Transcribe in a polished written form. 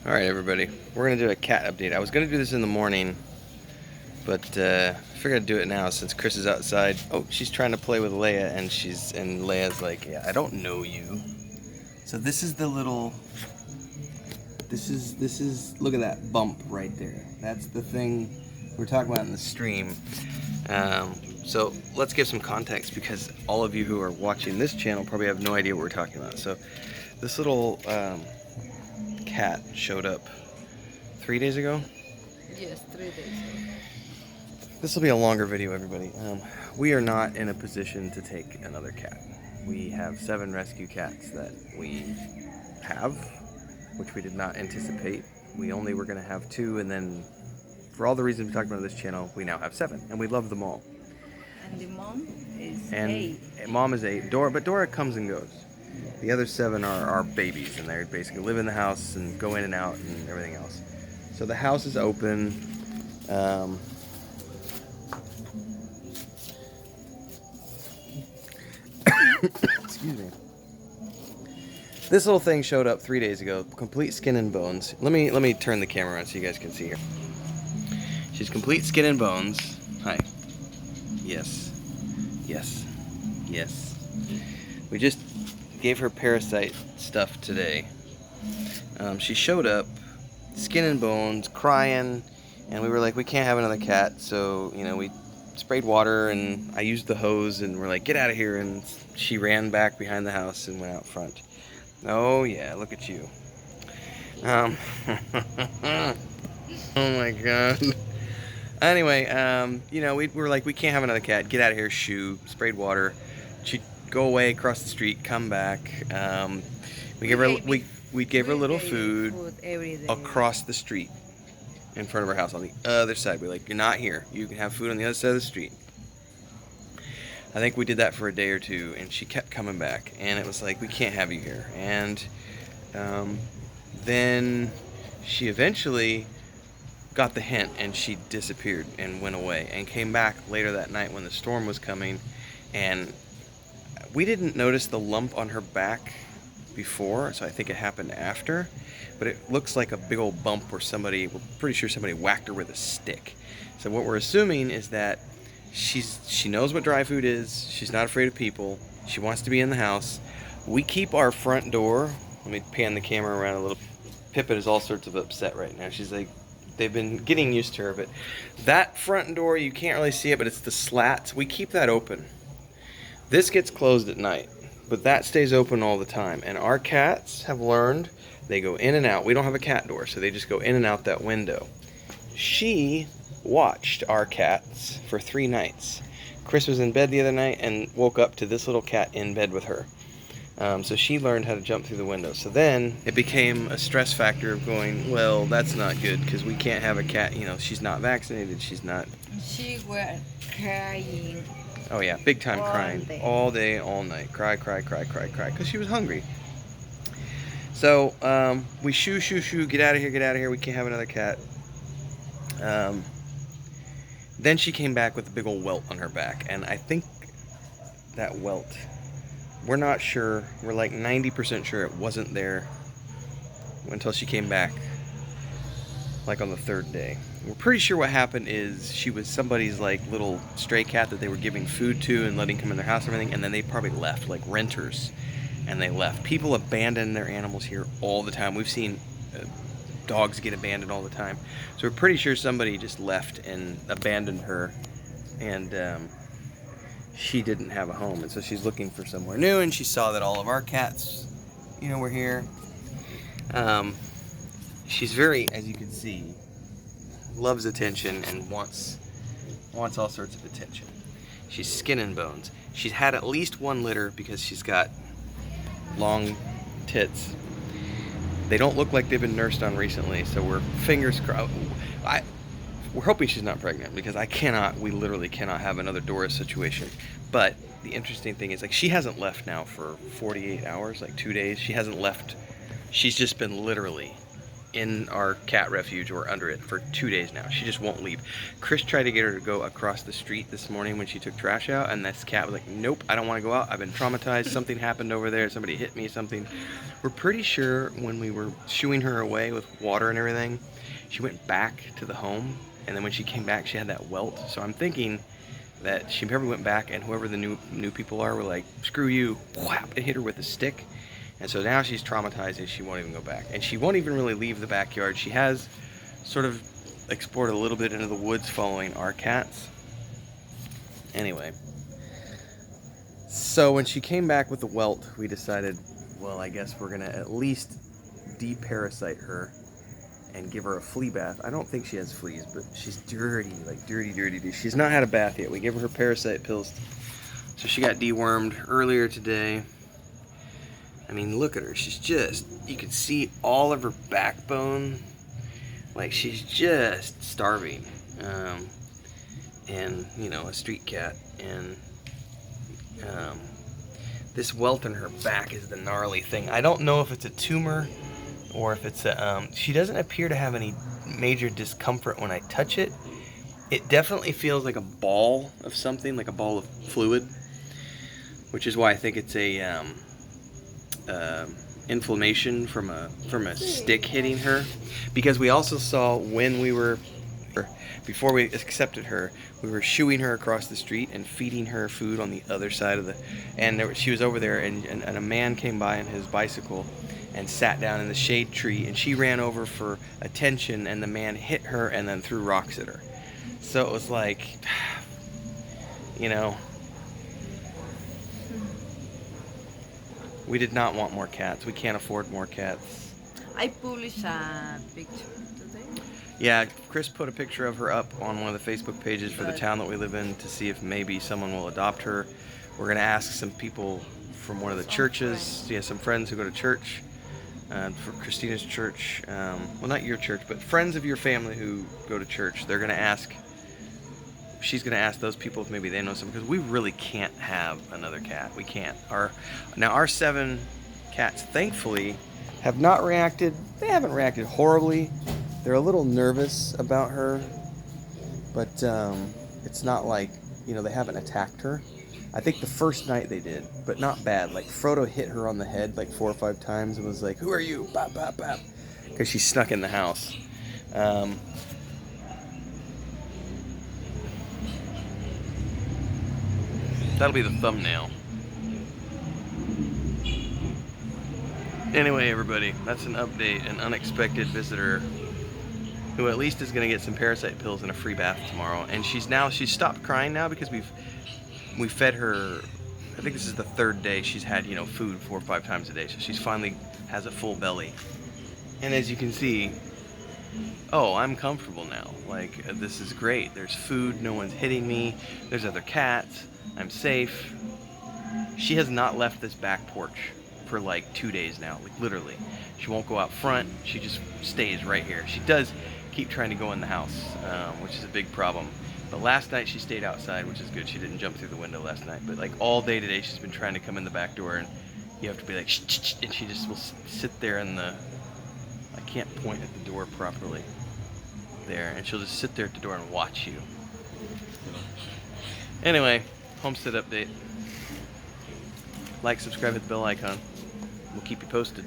Alright everybody, we're going to do a cat update. I was going to do this in the morning, but I figured I'd do it now since Chris is outside. Oh, she's trying to play with Leia, and Leia's like, yeah, I don't know you. So this is the little, this is, look at that bump right there. That's the thing we're talking about in the stream. So let's give some context because all of you who are watching this channel probably have no idea what we're talking about. So this little cat showed up 3 days ago. Yes, 3 days ago. This will be a longer video, everybody. We are not in a position to take another cat. We have 7 rescue cats that we have, which we did not anticipate. We only were going to have 2, and then for all the reasons we talked about on this channel, we now have 7, and we love them all. And the mom is And 8. Mom is 8. But Dora comes and goes. The other 7 are babies, and they basically live in the house and go in and out and everything else. So the house is open. Excuse me. This little thing showed up 3 days ago, complete skin and bones. Let me turn the camera on so you guys can see her. She's complete skin and bones. Hi. Yes. Yes. Yes. We just gave her parasite stuff today. She showed up, skin and bones, crying, and we were like, we can't have another cat, so, you know, we sprayed water, and I used the hose, and we're like, get out of here, and she ran back behind the house and went out front. Oh, yeah, look at you. Oh, my God. Anyway, you know, we were like, we can't have another cat, get out of here, shoo, sprayed water. She'd go away across the street, come back. We gave her a little food across the street in front of her house on the other side. We're like, you're not here. You can have food on the other side of the street. I think we did that for a day or two, and she kept coming back, and it was like, we can't have you here. And then she eventually got the hint, and she disappeared and went away and came back later that night when the storm was coming. And we didn't notice the lump on her back before, so I think it happened after, but it looks like a big old bump where we're pretty sure somebody whacked her with a stick. So what we're assuming is that she knows what dry food is, she's not afraid of people, she wants to be in the house. We keep our front door, let me pan the camera around a little. Pippin is all sorts of upset right now. She's like, they've been getting used to her, but that front door, you can't really see it, but it's the slats. We keep that open. This gets closed at night, but that stays open all the time. And our cats have learned, they go in and out. We don't have a cat door, so they just go in and out that window. She watched our cats for 3 nights. Chris was in bed the other night and woke up to this little cat in bed with her. So she learned how to jump through the window. So then it became a stress factor of going, well, that's not good because we can't have a cat. You know, she's not vaccinated. She's not. She was crying. Oh yeah, big time crying. All day, all night. Cry, cry, cry, cry, cry. Because she was hungry. So we shoo, get out of here. We can't have another cat. Then she came back with a big old welt on her back. And I think that welt, we're not sure. We're like 90% sure it wasn't there until she came back, like on the 3rd day. We're pretty sure what happened is she was somebody's like little stray cat that they were giving food to and letting come in their house and everything, and then they probably left, like renters, and they left. People abandon their animals here all the time. We've seen dogs get abandoned all the time. So we're pretty sure somebody just left and abandoned her, and she didn't have a home, and so she's looking for somewhere new, and she saw that all of our cats, you know, were here. She's very, as you can see, loves attention and wants all sorts of attention. She's skin and bones. She's had at least 1 litter because she's got long tits. They don't look like they've been nursed on recently, so we're fingers crossed. We're hoping she's not pregnant because we literally cannot have another Dora situation. But the interesting thing is, like, she hasn't left now for 48 hours, like 2 days. She hasn't left. She's just been literally in our cat refuge or under it for 2 days now. She just won't leave. Chris tried to get her to go across the street this morning when she took trash out, and this cat was like, nope, I don't want to go out. I've been traumatized. Something happened over there. Somebody hit me, something. We're pretty sure when we were shooing her away with water and everything, she went back to the home, and then when she came back, she had that welt. So I'm thinking that she probably went back, and whoever the new people are were like, screw you, whap, and hit her with a stick. And so now she's traumatized and she won't even go back. And she won't even really leave the backyard. She has sort of explored a little bit into the woods following our cats. Anyway, so when she came back with the welt, we decided, well, I guess we're gonna at least deparasite her and give her a flea bath. I don't think she has fleas, but she's dirty, like dirty. She's not had a bath yet. We gave her parasite pills. So she got dewormed earlier today. I mean, look at her. She's just, you can see all of her backbone. Like, she's just starving. And, you know, a street cat. And this welt in her back is the gnarly thing. I don't know if it's a tumor or if it's a, she doesn't appear to have any major discomfort when I touch it. It definitely feels like a ball of something, like a ball of fluid, which is why I think it's a, inflammation from a stick hitting her, because we also saw when we were, before we accepted her, we were shooing her across the street and feeding her food on the other side of the, and she was over there, and a man came by on his bicycle and sat down in the shade tree, and she ran over for attention, and the man hit her and then threw rocks at her. So it was like, you know, we did not want more cats. We can't afford more cats. I published a picture today. Yeah, Chris put a picture of her up on one of the Facebook pages for the town that we live in to see if maybe someone will adopt her. We're going to ask some people from one of the churches, yeah, some friends who go to church, for Christina's church. Well, not your church, but friends of your family who go to church. They're going to ask, she's going to ask those people if maybe they know some, because we really can't have another cat. We can't. Our 7 cats, thankfully, have not reacted. They haven't reacted horribly. They're a little nervous about her, but it's not like, you know, they haven't attacked her. I think the first night they did, but not bad. Like, Frodo hit her on the head like 4 or 5 times and was like, who are you? Bop, bop, bop. Because she snuck in the house. That'll be the thumbnail. Anyway, everybody, that's an update. An unexpected visitor who at least is going to get some parasite pills and a free bath tomorrow. And she's stopped crying now because we fed her. I think this is the 3rd day she's had, you know, food 4 or 5 times a day. So she's finally has a full belly. And as you can see, oh, I'm comfortable now. Like, this is great. There's food. No one's hitting me. There's other cats. I'm safe. She has not left this back porch for like 2 days now, like literally. She won't go out front. She just stays right here. She does keep trying to go in the house, which is a big problem. But last night she stayed outside, which is good. She didn't jump through the window last night. But like all day today, she's been trying to come in the back door, and you have to be like, shh, shh, shh, and she just will sit there in the, I can't point at the door properly there, and she'll just sit there at the door and watch you. Anyway, homestead update. Like, subscribe, hit the bell icon. We'll keep you posted.